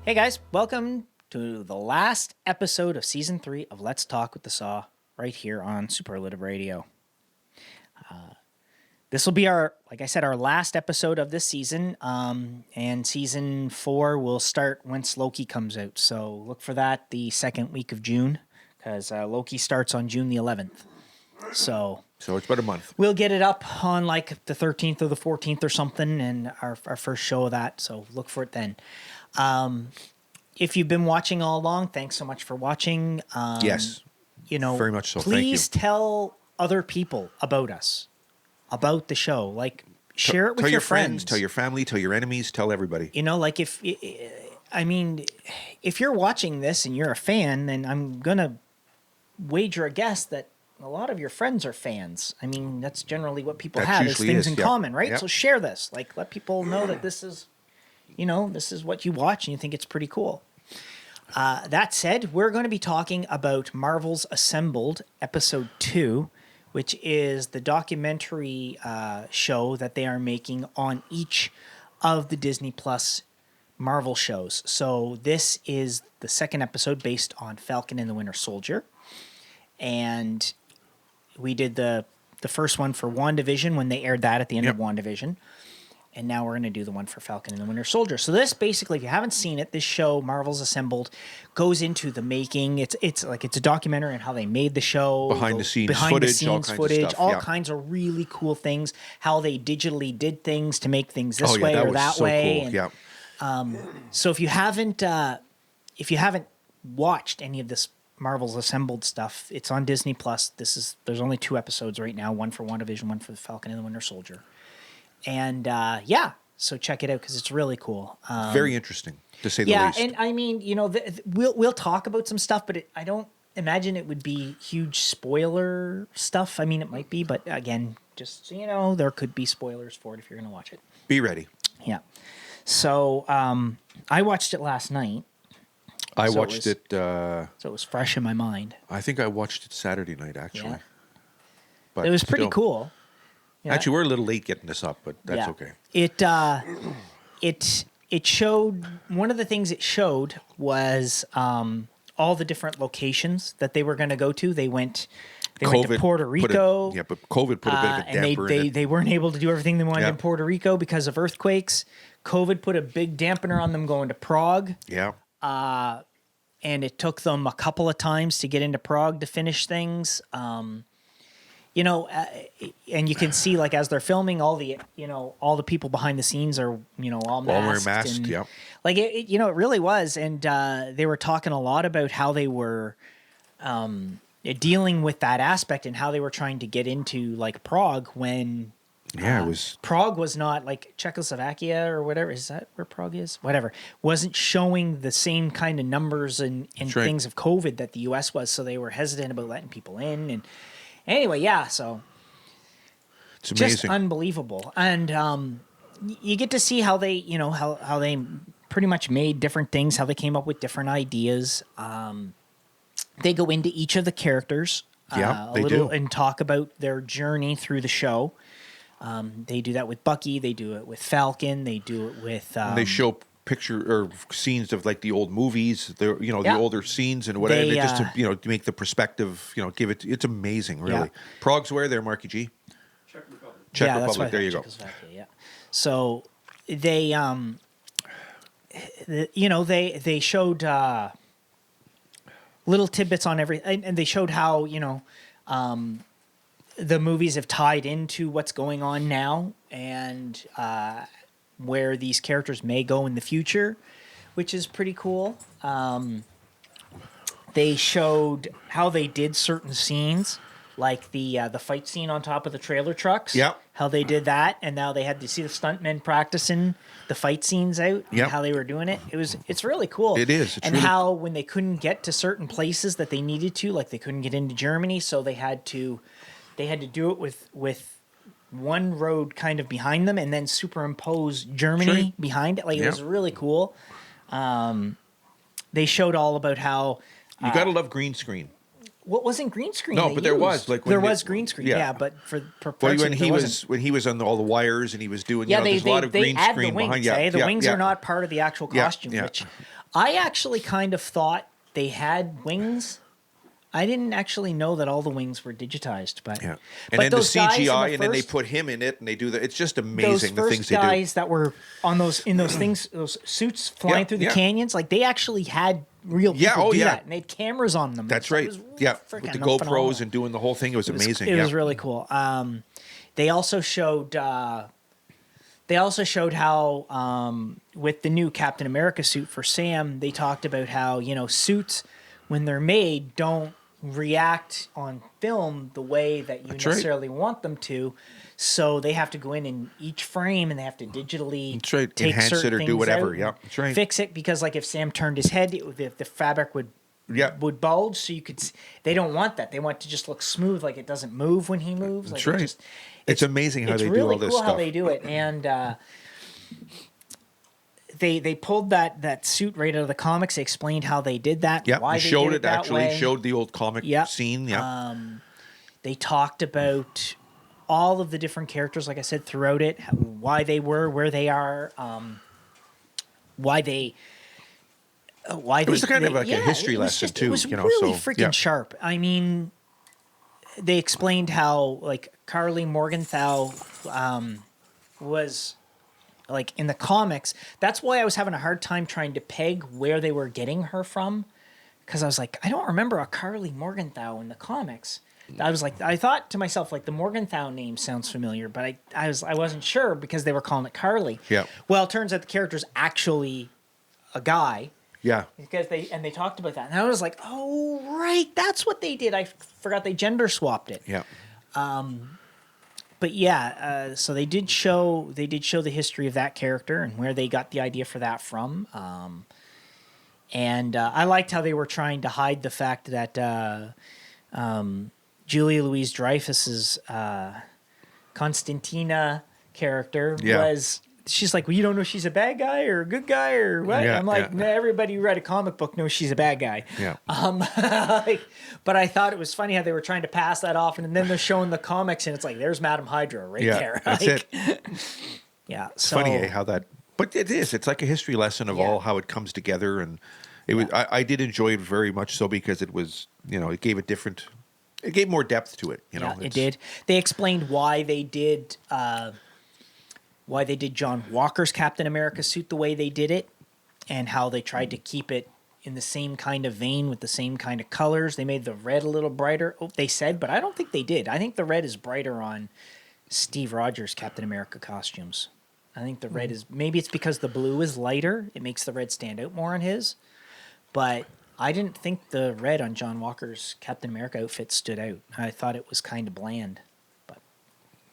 Hey guys, welcome to the last episode of Season 3 of Let's Talk with the Saw right here on Superlative Radio. This will be our last episode of this season, and Season 4 will start once Loki comes out. So look for that the second week of June, because Loki starts on June the 11th. So it's about a month. We'll get it up on like the 13th or the 14th or something, and our first show of that, so look for it then. If you've been watching all along, thanks so much for watching. Yes. Very much so. Please Thank you. tell other people about us, about the show. Like, share it with tell your friends. Tell your family, tell your enemies, tell everybody. Like if you're watching this and you're a fan, then I'm going to wager a guess that a lot of your friends are fans. I mean, that's generally what people have is things in common, right? Yep. So share this. Like, let people know that this is, this is what you watch and you think it's pretty cool. That said, we're going to be talking about Marvel's Assembled Episode 2, which is the documentary show that they are making on each of the Disney Plus Marvel shows. So this is the second episode based on Falcon and the Winter Soldier. And we did the first one for WandaVision when they aired that at the end of WandaVision. And now we're going to do the one for Falcon and the Winter Soldier. So this basically, if you haven't seen it, this show, Marvel's Assembled, goes into the making. It's a documentary on how they made the show. Behind the scenes footage, all kinds of really cool things. How they digitally did things to make things this way or that way. Cool. And, so if you haven't watched any of this Marvel's Assembled stuff, it's on Disney Plus. There's only 2 episodes right now, one for WandaVision, one for the Falcon and the Winter Soldier. And so check it out because it's really cool. Very interesting, to say the least. Yeah, and I mean, we'll talk about some stuff, but I don't imagine it would be huge spoiler stuff. I mean, it might be, but again, just so you know, there could be spoilers for it if you're going to watch it. Be ready. Yeah. So I watched it last night. I watched it. So it was fresh in my mind. I think I watched it Saturday night, actually. Yeah. But it was pretty cool. Yeah. Actually, we're a little late getting this up, but that's okay. It showed, one of the things it showed was all the different locations that they were going to go to. They went to Puerto Rico. But COVID put a bit of a damper in it. They weren't able to do everything they wanted in Puerto Rico because of earthquakes. COVID put a big dampener on them going to Prague. Yeah. And it took them a couple of times to get into Prague to finish things. And you can see, like, as they're filming, all the people behind the scenes are, all wearing masked. masks, Like, it really was. And they were talking a lot about how they were dealing with that aspect and how they were trying to get into, like, Prague when... Prague was not, like, Czechoslovakia or whatever. Is that where Prague is? Whatever. Wasn't showing the same kind of numbers and things of COVID that the U.S. was, so they were hesitant about letting people in. And anyway, so it's amazing. Just unbelievable. And you get to see how they, how they pretty much made different things, how they came up with different ideas. They go into each of the characters a little and talk about their journey through the show. They do that with Bucky. They do it with Falcon. They do it with. They show picture or scenes of, like, the old movies, the older scenes and whatever, just to to make the perspective, give it. It's amazing, really. Yeah. Prague's where there, Marky G. Czech Republic. There you go. Yeah. So they they showed little tidbits on everything, and they showed how the movies have tied into what's going on now and where these characters may go in the future, which is pretty cool. They showed how they did certain scenes, like the fight scene on top of the trailer trucks. Yep. How they did that, and now they had to see the stuntmen practicing the fight scenes out. Yep. And how they were doing it. It's really cool. It is. And really... how when they couldn't get to certain places that they needed to, like they couldn't get into Germany, so they had to do it with one road kind of behind them and then superimpose Germany behind it. Like, it was really cool. They showed all about how... you got to love green screen. What wasn't green screen? No, but there was, like, there was green screen. Yeah, but for when he was on all the wires and he was doing, there's a lot of green screen behind. The wings are not part of the actual costume. Which I actually kind of thought they had wings. I didn't actually know that all the wings were digitized, but Yeah, but and then the those guys in CGI, the and then they first- put him in it, and they do that. It's just those amazing the first things they do. guys that were on those things, those suits flying Yeah, through the yeah. canyons, like they actually had real Yeah, people oh, do yeah. that, and they had cameras on them. That's So it right. was Yeah, with freaking the GoPros phenomenal. and doing the whole thing, it was amazing. It yeah. was really cool. They also showed. They also showed how with the new Captain America suit for Sam, they talked about how suits when they're made don't react on film the way that you That's right. necessarily want them to. So they have to go in each frame and they have to digitally That's right. take Enhance certain it or do things whatever. out Yeah, and that's right. fix it, because like if Sam turned his head, the fabric would bulge, so you could. They don't want that. They want it to just look smooth, like it doesn't move when he moves. That's like right. It's amazing how it's they really do all this cool stuff. how they do it, and they pulled that suit right out of the comics. They explained how they did that. Yeah, why they they showed did it that actually. way. Showed the old comic Yeah. scene. Yeah, They talked about all of the different characters, like I said, throughout it, why they were where they are, why they. it was kind of like a history lesson too. It was you know, really so freaking yeah. sharp. I mean, they explained how like Carly Morgenthau was like in the comics. That's why I was having a hard time trying to peg where they were getting her from, because I was like, I don't remember a Carly Morgenthau in the comics. I thought to myself, like, the Morgenthau name sounds familiar, but I wasn't sure because they were calling it Carly. Yeah. Well, it turns out the character's actually a guy. Yeah. Because they talked about that, and I was like, "Oh, right, that's what they did." I forgot they gender swapped it. Yeah. But yeah, so they did show the history of that character and where they got the idea for that from. And I liked how they were trying to hide the fact that Julia Louis-Dreyfus's Constantina character was. She's like, well, you don't know she's a bad guy or a good guy or what? Yeah, I'm like, yeah. nah, everybody who read a comic book knows she's a bad guy. Yeah. But I thought it was funny how they were trying to pass that off, and then they're showing the comics, and it's like, there's Madame Hydra right there. That's Like, it. Yeah. It's funny how that, but it is. It's like a history lesson of all how it comes together, and it was. I did enjoy it very much so because it was, it gave it gave more depth to it. You know, it did. They explained why they did John Walker's Captain America suit the way they did it, and how they tried to keep it in the same kind of vein with the same kind of colors. They made the red a little brighter. Oh, they said, but I don't think they did. I think the red is brighter on Steve Rogers' Captain America costumes. I think the red is, maybe it's because the blue is lighter. It makes the red stand out more on his. But I didn't think the red on John Walker's Captain America outfit stood out. I thought it was kind of bland. But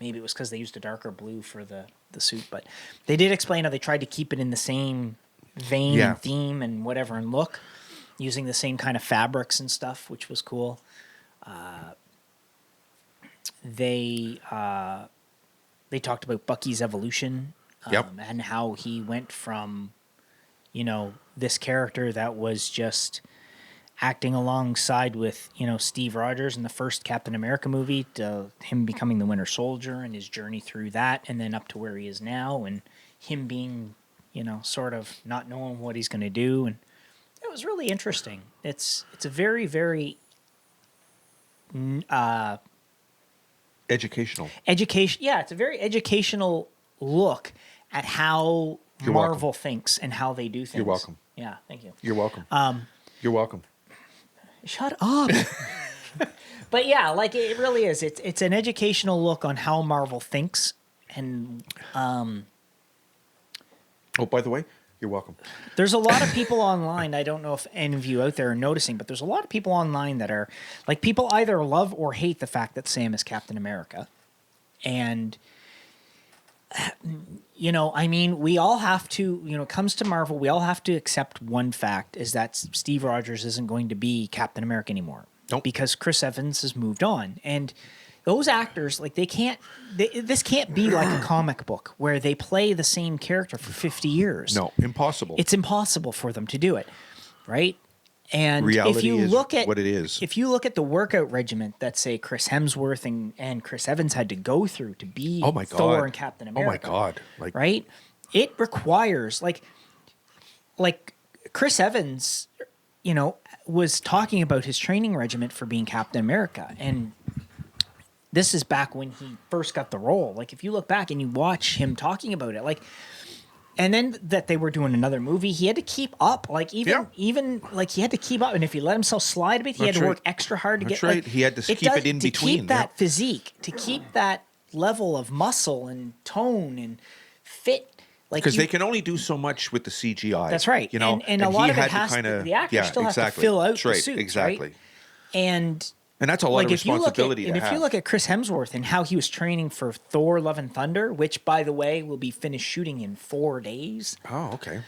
maybe it was because they used a darker blue for the suit. But they did explain how they tried to keep it in the same vein and theme and whatever and look, using the same kind of fabrics and stuff, which was cool. They talked about Bucky's evolution and how he went from, this character that was just acting alongside with, Steve Rogers in the first Captain America movie to him becoming the Winter Soldier and his journey through that, and then up to where he is now, and him being, sort of not knowing what he's going to do. And it was really interesting. It's a very, very educational. Yeah, it's a very educational look at how Marvel thinks and how they do things. You're welcome. Yeah, thank you. You're welcome. You're welcome. Shut up. But yeah, like it really is. It's an educational look on how Marvel thinks, and oh, by the way, you're welcome. there's a lot of people online. I don't know if any of you out there are noticing, but there's a lot of people online that are like, people either love or hate the fact that Sam is Captain America, and I mean, we all have to, it comes to Marvel, we all have to accept one fact, is that Steve Rogers isn't going to be Captain America anymore. Nope. Because Chris Evans has moved on. And those actors, like, this can't be like a comic book where they play the same character for 50 years. No, impossible. It's impossible for them to do it, right? And reality if you is look at what it is. If you look at the workout regimen that, say, Chris Hemsworth and Chris Evans had to go through to be Thor and Captain America. Oh my God. Right? It requires like Chris Evans, was talking about his training regimen for being Captain America. And this is back when he first got the role. Like, if you look back and you watch him talking about it, like, and then that they were doing another movie, he had to keep up. Like, even like he had to keep up. And if he let himself slide a bit, he had to work extra hard to get. That's right. He had to keep it in between. To keep that physique, to keep that level of muscle and tone and fit. Because they can only do so much with the CGI. That's right. And a lot of it has to, the actor still has to fill out the suits, right? And that's a lot of responsibility to have. And if you look at Chris Hemsworth and how he was training for Thor: Love and Thunder, which, by the way, will be finished shooting in 4 days. Oh, okay.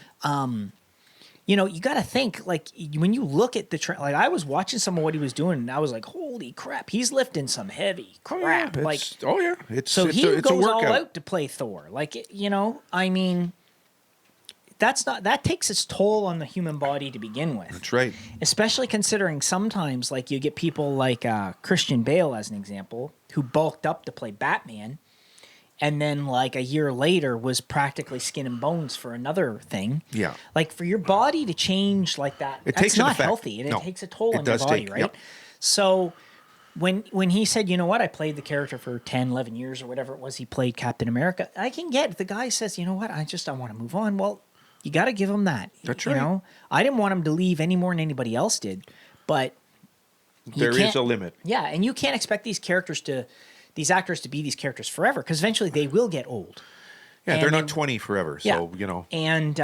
You got to think, like, when you look at like, I was watching some of what he was doing, and I was like, holy crap, he's lifting some heavy crap. He goes all out to play Thor. Like, I mean, that takes its toll on the human body to begin with. That's right. Especially considering sometimes, like, you get people like Christian Bale, as an example, who bulked up to play Batman, and then, like, a year later was practically skin and bones for another thing. Yeah. Like, for your body to change like that, that's not healthy. And it takes a toll on your body, right? Yep. So when he said, you know what, I played the character for 10, 11 years or whatever it was he played Captain America, I can get if the guy says, you know what, I want to move on. Well, you got to give him that. That's right. I didn't want him to leave any more than anybody else did, but there is a limit. Yeah, and you can't expect these actors to be these characters forever, because eventually they will get old. Yeah, and they're not 20 forever, so, And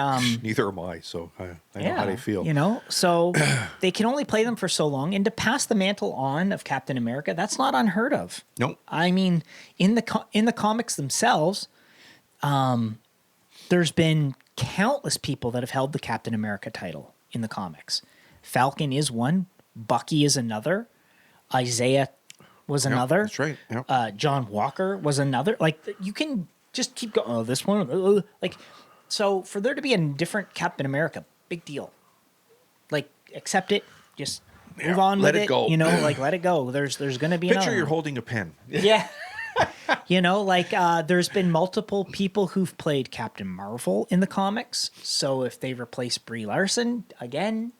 neither am I, so I know how they feel. So they can only play them for so long, and to pass the mantle on of Captain America, that's not unheard of. Nope. I mean, in the comics themselves, there's been countless people that have held the Captain America title in the comics. Falcon is one, Bucky is another, Isaiah was another. That's right. Yep. John Walker was another. Like, you can just keep going. Oh, this one. Like, so for there to be a different Captain America, big deal. Like, accept it. Just move on with it. Let it go. Let it go. There's going to be another. Picture you're holding a pen. Yeah. There's been multiple people who've played Captain Marvel in the comics. So if they replace Brie Larson, again,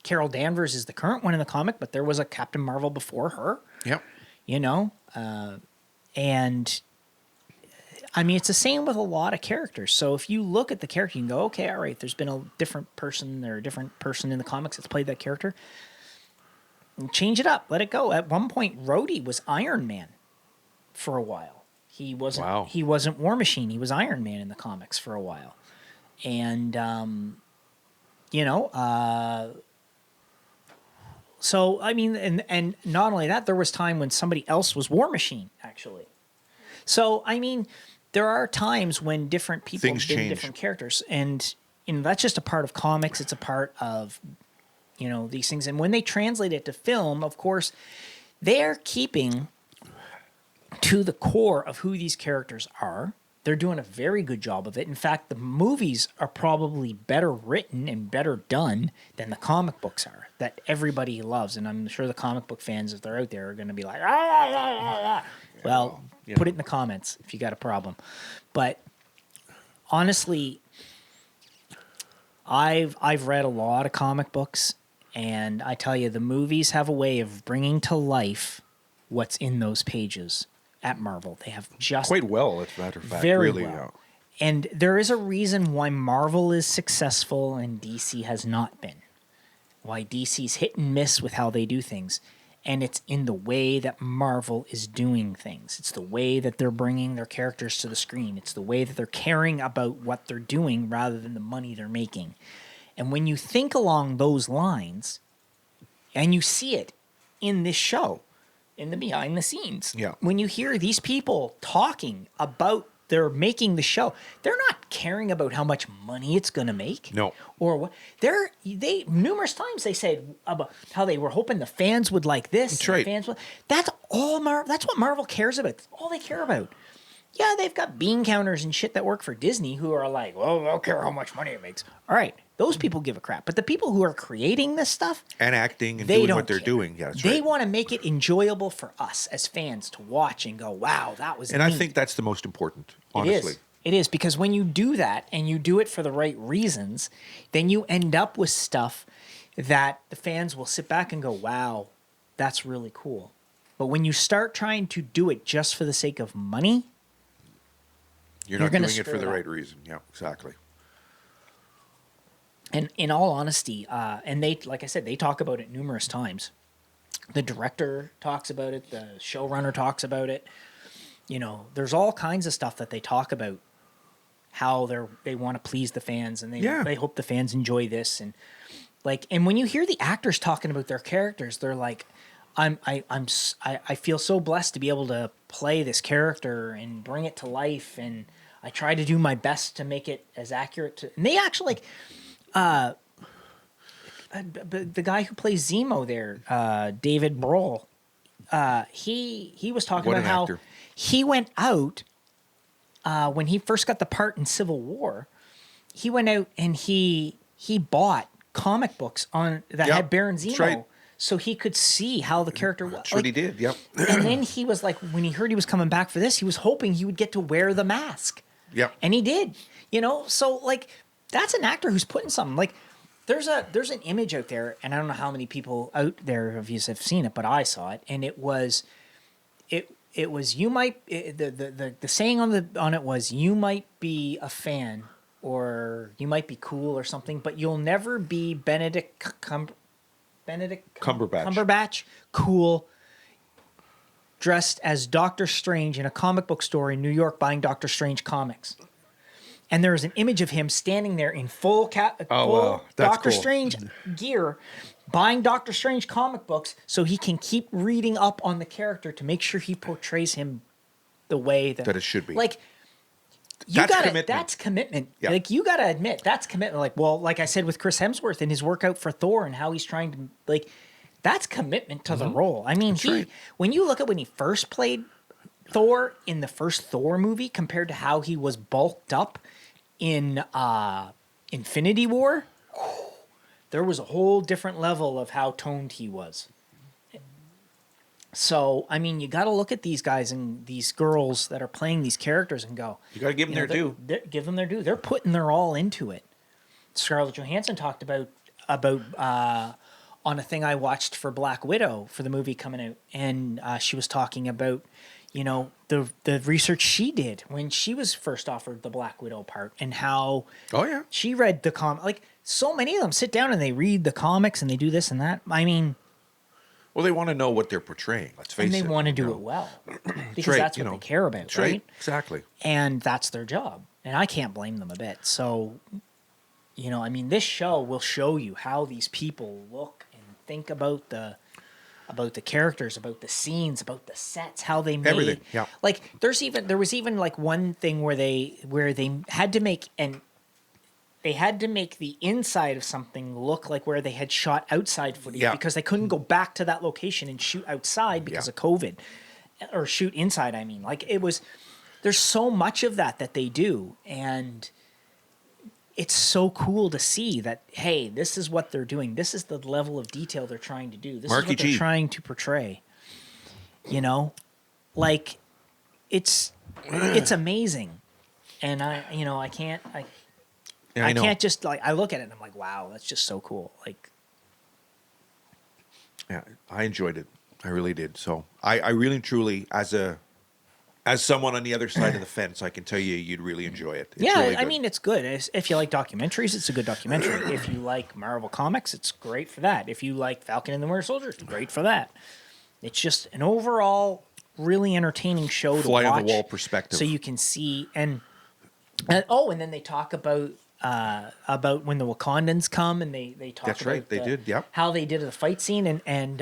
Carol Danvers is the current one in the comic, but there was a Captain Marvel before her. Yep. And I mean, it's the same with a lot of characters. So if you look at the character, you can go, okay, all right, there's been a different person in the comics that's played that character. Change it up. Let it go. At one point, Rhodey was Iron Man for a while. He wasn't. Wow. He wasn't War Machine. He was Iron Man in the comics for a while. And, so, I mean, and not only that, there was time when somebody else was War Machine, actually. So, I mean, there are times when different people have been different characters. And, that's just a part of comics. It's a part of, these things. And when they translate it to film, of course, they're keeping to the core of who these characters are. They're doing a very good job of it. In fact, the movies are probably better written and better done than the comic books are, that everybody loves. And I'm sure the comic book fans, if they're out there, are going to be like, well, put it in the comments if you got a problem. But honestly, I've read a lot of comic books, and I tell you, the movies have a way of bringing to life what's in those pages. At Marvel, they have just quite well, as a matter of fact, very really well. And there is a reason why Marvel is successful and DC has not been. Why DC's hit and miss with how they do things, and it's in the way that Marvel is doing things. It's the way that they're bringing their characters to the screen. It's the way that they're caring about what they're doing rather than the money they're making. And when you think along those lines, and you see it in this show. In the behind the scenes. Yeah. When you hear these people talking about they're making the show, they're not caring about how much money it's going to make. No. Or what they numerous times they said about how they were hoping the fans would like this. That's right. That's all that's what Marvel cares about. That's all they care about. Yeah, they've got bean counters and shit that work for Disney who are like, well, I don't care how much money it makes. All right. Those people give a crap. But the people who are creating this stuff and acting and doing what they're doing, yeah, that's right. They want to make it enjoyable for us as fans to watch and go, wow, that was neat. I think that's the most important, honestly. It is, because when you do that and you do it for the right reasons, then you end up with stuff that the fans will sit back and go, wow, that's really cool. But when you start trying to do it just for the sake of money, You're not gonna doing it for screw the it up. right reason. Yeah, exactly. and in all honesty, and they, like I said, they talk about it numerous times. The director talks about it. The showrunner talks about it. You know, there's all kinds of stuff that they talk about, how they want to please the fans, and they hope the fans enjoy this, and when you hear the actors talking about their characters, they're like, I feel so blessed to be able to play this character and bring it to life, and I try to do my best to make it as accurate to. And they actually the guy who plays Zemo there, David Brohl, he was talking What about an how actor. he went out when he first got the part in Civil War. He went out and he bought comic books that Yep, had Baron that's Zemo, right. so he could see how the character was. That's what he did. Yep. And then he was like, when he heard he was coming back for this, he was hoping he would get to wear the mask. Yep. And he did. You know, so that's an actor who's putting something. There's an image out there, and I don't know how many people out there of you have seen it, but I saw it, and it was the saying on it was, you might be a fan or you might be cool or something, but you'll never be Benedict Cumberbatch cool, dressed as Doctor Strange in a comic book store in New York buying Doctor Strange comics. And there is an image of him standing there in full wow. That's Doctor cool. Strange gear, buying Doctor Strange comic books so he can keep reading up on the character to make sure he portrays him the way that That it should be. That's commitment. Yeah. You gotta admit, that's commitment. Like I said with Chris Hemsworth and his workout for Thor and how he's trying to, that's commitment to the role. I mean, right. when you look at when he first played Thor in the first Thor movie compared to how he was bulked up in Infinity War, there was a whole different level of how toned he was. So, I mean, you got to look at these guys and these girls that are playing these characters and go, You got to give them their due. Give them their due. They're putting their all into it. Scarlett Johansson talked about on a thing I watched for Black Widow for the movie coming out, and she was talking about, the research she did when she was first offered the Black Widow part, and how she read the comic. So many of them sit down and they read the comics and they do this and that. I mean, well, they want to know what they're portraying. Let's face it. and they want to do it well because that's what they care about, right? Exactly. And that's their job, and I can't blame them a bit. So, I mean, this show will show you how these people look and think about the characters, about the scenes, about the sets, how they made everything. Yeah. There was even one thing where they had to make the inside of something look like where they had shot outside footage because they couldn't go back to that location and shoot outside because of COVID, or shoot inside. I mean, there's so much of that they do, and it's so cool to see that, hey, this is what they're doing. This is the level of detail they're trying to do. This is what they're trying to portray. It's amazing. And I can't just I look at it and I'm like, wow, that's just so cool. Yeah, I enjoyed it. I really did. So I really truly, as someone on the other side of the fence, I can tell you you'd really enjoy it. It's really I good. mean, it's good. If you like documentaries, it's a good documentary. If you like Marvel Comics, it's great for that. If you like Falcon and the Winter Soldier, it's great for that. It's just an overall really entertaining show to watch. Fly on the wall perspective. So you can see, and then they talk about when the Wakandans come, and they talk That's about right, they did, yep. how they did the fight scene, and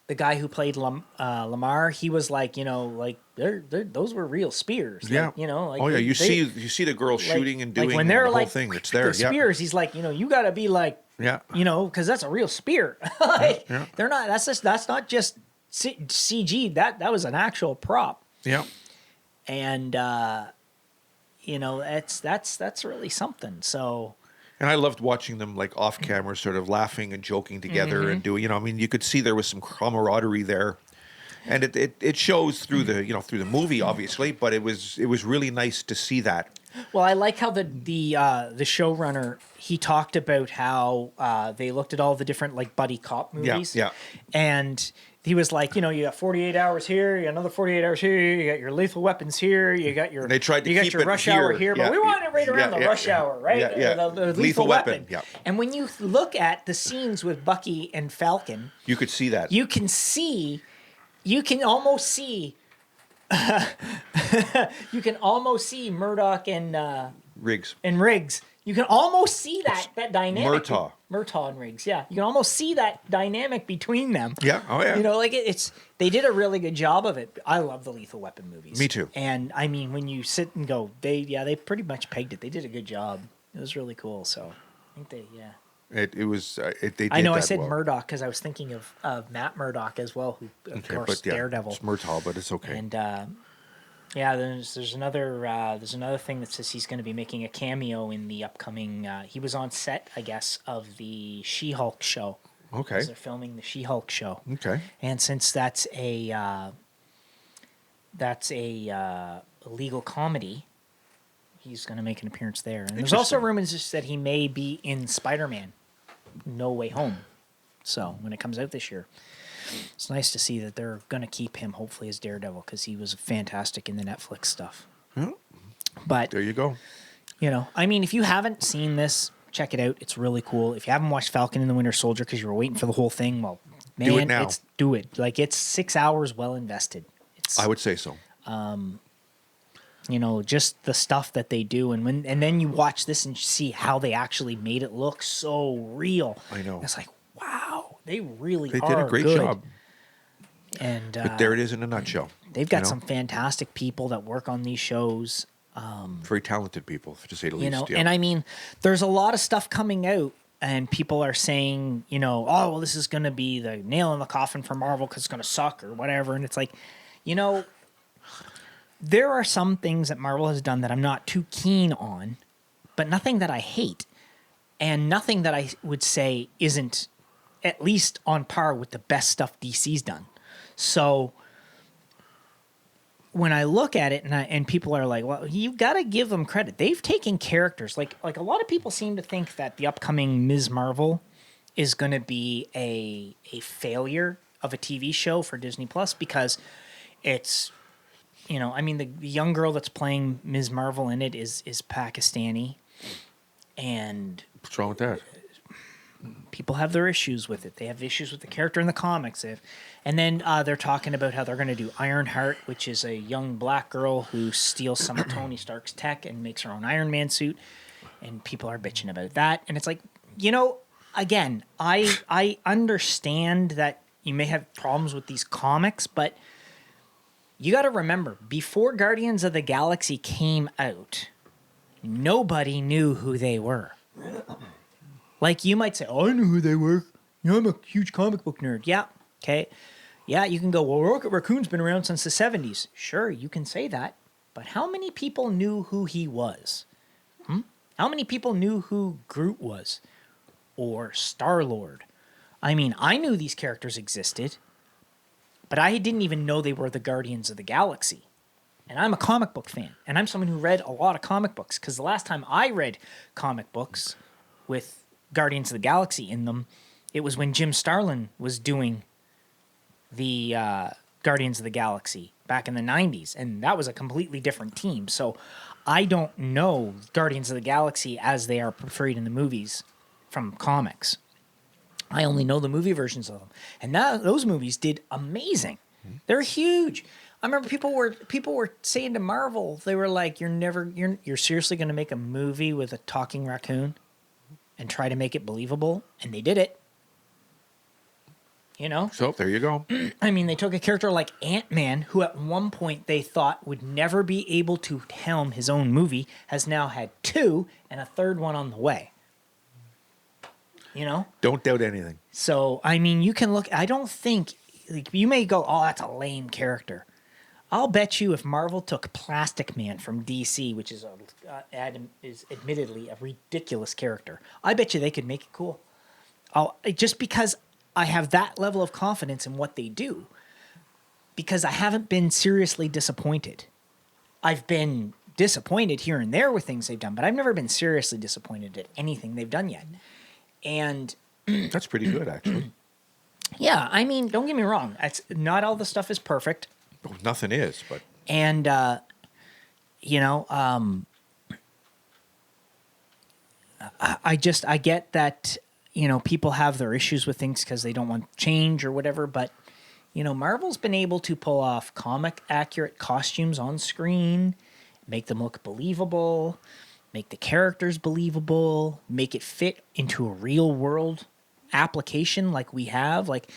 the guy who played Lamar, he was like, those were real spears. Yeah. You see the girl shooting and doing when they're the whole thing. It's there. The spears, he's like, you got to be like, because that's a real spear. They're not. That's not just CG. That was an actual prop. Yeah. And that's really something. So. And I loved watching them off camera, sort of laughing and joking together and doing. I mean, you could see there was some camaraderie there, and it shows through the through the movie, obviously. But it was really nice to see that Well, I like how the showrunner, he talked about how they looked at all the different like buddy cop movies. Yeah. And he was like, you got 48 hours here, you got another 48 hours here, you got your Lethal Weapons here, you got your They tried to you got keep your it Rush here. Hour here, Yeah. but we want it right around Yeah, the Rush Hour, right? Yeah. The Lethal Weapon. Yeah. And when you look at the scenes with Bucky and Falcon, You could see that. you can almost see Murdoch and Riggs. Riggs. You can almost see that dynamic. Murtaugh and Riggs. Yeah, you can almost see that dynamic between them. Yeah. Oh yeah. Like it's they did a really good job of it. I love the Lethal Weapon movies. Me too. And I mean, when you sit and go, they pretty much pegged it. They did a good job. It was really cool. So I think they It was. They did. I know I that said well. Murdoch because I was thinking of Matt Murdock as well, who of course Daredevil. It's Murtaugh, but it's okay. And there's another thing that says he's going to be making a cameo in the upcoming. He was on set, I guess, of the She-Hulk show. Okay. As they're filming the She-Hulk show. Okay. And since that's a legal comedy, he's going to make an appearance there. And there's also rumors that he may be in Spider-Man: No Way Home. So when it comes out this year. It's nice to see that they're going to keep him, hopefully, as Daredevil, because he was fantastic in the Netflix stuff. Yeah. But, There you go. I mean, if you haven't seen this, check it out. It's really cool. If you haven't watched Falcon and the Winter Soldier because you were waiting for the whole thing, well, man, Do it now. do it. Like, it's 6 hours well invested. I would say so. Just the stuff that they do. And then you watch this and see how they actually made it look so real. I know. It's like, wow. They really They are did a great good. job. And But there it is in a nutshell. they've got some fantastic people that work on these shows. Very talented people, to say the least. Yeah. And I mean, there's a lot of stuff coming out, and people are saying, oh, well, this is going to be the nail in the coffin for Marvel because it's going to suck or whatever. And it's like, there are some things that Marvel has done that I'm not too keen on, but nothing that I hate, and nothing that I would say isn't at least on par with the best stuff DC's done. So when I look at it and people are like, well, you got to give them credit. They've taken characters like a lot of people seem to think that the upcoming Ms. Marvel is going to be a failure of a TV show for Disney Plus because it's, I mean, the young girl that's playing Ms. Marvel in it is Pakistani, and What's wrong with that? people have their issues with it. They have issues with the character in the comics. And then they're talking about how they're going to do Ironheart, which is a young black girl who steals some of Tony Stark's tech and makes her own Iron Man suit. And people are bitching about that. And it's like, again, I understand that you may have problems with these comics, but you got to remember, before Guardians of the Galaxy came out, nobody knew who they were. Like, you might say, oh, I knew who they were. I'm a huge comic book nerd. Yeah, okay. Yeah, you can go, well, Rocket Raccoon's been around since the 70s. Sure, you can say that. But how many people knew who he was? How many people knew who Groot was? Or Star-Lord? I mean, I knew these characters existed, but I didn't even know they were the Guardians of the Galaxy. And I'm a comic book fan, and I'm someone who read a lot of comic books, because the last time I read comic books with Guardians of the Galaxy in them, it was when Jim Starlin was doing the Guardians of the Galaxy back in the 90s, and that was a completely different team. So I don't know Guardians of the Galaxy as they are portrayed in the movies from comics. I only know the movie versions of them, and those movies did amazing. They're huge. I remember people were saying to Marvel, they were like, "You're seriously going to make a movie with a talking raccoon and try to make it believable?" And they did it. So there you go. I mean, they took a character like Ant-Man, who at one point they thought would never be able to helm his own movie, has now had 2 and a third one on the way. Don't doubt anything. So, I mean, you can look, I don't think, you may go, oh, that's a lame character. I'll bet you if Marvel took Plastic Man from DC, which is admittedly a ridiculous character, I bet you they could make it cool. Just because I have that level of confidence in what they do, because I haven't been seriously disappointed. I've been disappointed here and there with things they've done, but I've never been seriously disappointed at anything they've done yet. And That's pretty good, actually. yeah, I mean, don't get me wrong. Not all the stuff is perfect. Well, nothing is, but And, you know, I get that, you know, people have their issues with things because they don't want change or whatever, but, you know, Marvel's been able to pull off comic accurate costumes on screen, make them look believable, make the characters believable, make it fit into a real world application like we have. Like,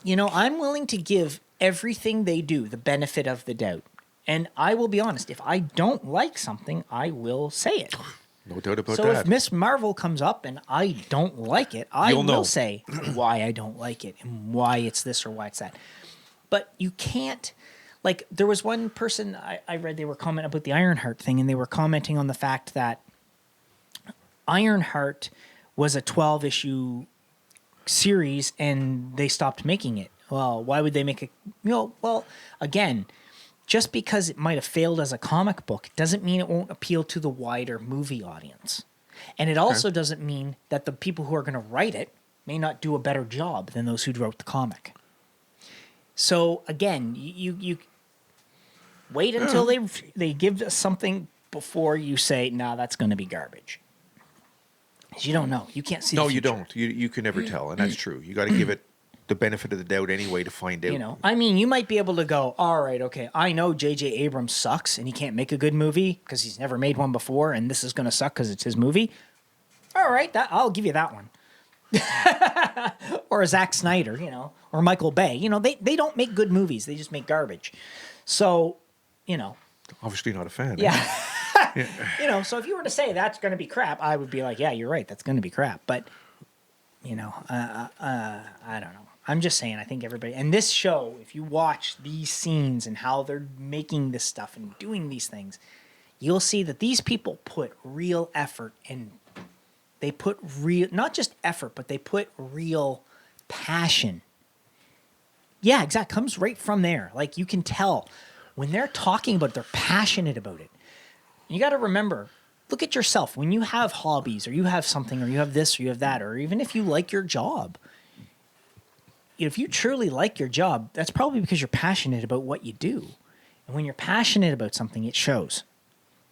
you know, I'm willing to give everything they do the benefit of the doubt. And I will be honest, if I don't like something, I will say it. no doubt about So that. if Miss Marvel comes up and I don't like it, I You'll will know. say why I don't like it and why it's this or why it's that. But you can't, like, there was one person I read, they were commenting about the Ironheart thing, and they were commenting on the fact that Ironheart was a 12-issue series and they stopped making it. Well, why would they make a, you know, well, again, just because it might have failed as a comic book doesn't mean it won't appeal to the wider movie audience. And it also doesn't mean that the people who are going to write it may not do a better job than those who wrote the comic. So again, you wait until they give us something before you say, "Nah, that's going to be garbage." 'Cause you don't know. You can't see. No, the you future. don't. You can never tell, and that's true. You got to give it the benefit of the doubt anyway to find out. You know, I mean, you might be able to go, all right, okay, I know J.J. Abrams sucks and he can't make a good movie because he's never made one before, and this is going to suck because it's his movie. All right, I'll give you that one. Or Zack Snyder, you know, or Michael Bay. You know, they don't make good movies. They just make garbage. So, you know. Obviously not a fan. Yeah. You know, so if you were to say that's going to be crap, I would be like, yeah, you're right. That's going to be crap. But, you know, I don't know. I'm just saying, I think everybody, and this show, if you watch these scenes and how they're making this stuff and doing these things, you'll see that these people put real effort and they put real, not just effort, but they put real passion. Yeah, exactly. Comes right from there. Like, you can tell when they're talking about it, they're passionate about it. You got to remember, look at yourself. When you have hobbies or you have something or you have this or you have that, or even if you like your job, if you truly like your job, that's probably because you're passionate about what you do. And when you're passionate about something, it shows.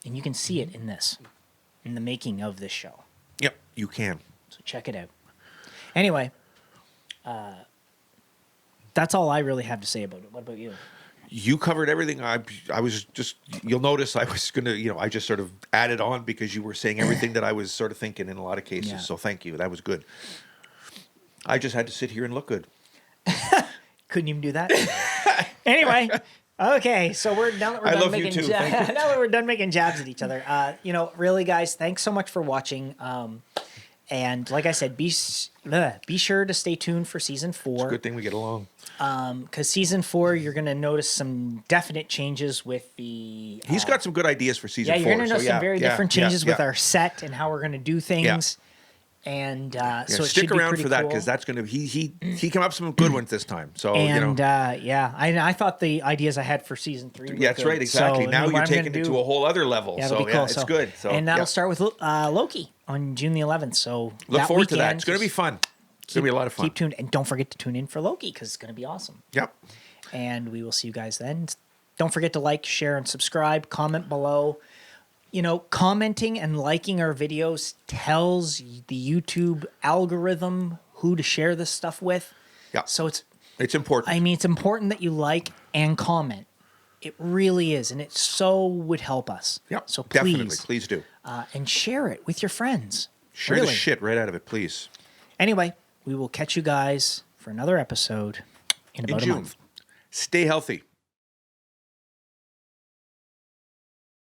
And you can see it in this, in the making of this show. Yep, you can. So check it out. Anyway, that's all I really have to say about it. What about you? You covered everything. I was just, you'll notice I was going to, you know, I just sort of added on because you were saying everything that I was sort of thinking in a lot of cases. Yeah. So thank you. That was good. I just had to sit here and look good. Couldn't even do that. Anyway, okay, so now that we're I done love you making too. Thank you. now that we're done making jabs at each other, you know, really, guys, thanks so much for watching. And like I said, be sure to stay tuned for season 4. It's a good thing we get along. Because season 4, you're going to notice some definite changes with the. He's got some good ideas for season 4. Yeah, you're going to notice some very different changes with our set and how we're going to do things. And so it stick should be around pretty for that cool. because that's going to he came up with some good ones this time. So And you know, yeah, I thought the ideas I had for season 3 were that's good. right, exactly. So, now what you're I'm gonna taking it do- to a whole other level. Yeah, So it'll be cool. it's So- good. So and that'll yeah. start with Loki on June the 11th. So Look that forward to that. weekend, It's going to be just fun. It's going to be a lot of fun. Keep tuned, and don't forget to tune in for Loki because it's going to be awesome. Yep. And we will see you guys then. Don't forget to like, share, and subscribe. Comment below. You know, commenting and liking our videos tells the YouTube algorithm who to share this stuff with. Yeah. So it's important. I mean, it's important that you like and comment. It really is, and it so would help us. Yep. So Definitely. Please do. and share it with your friends. Share the Really. shit right out of it, please. Anyway, we will catch you guys for another episode in about In a June. month. Stay healthy.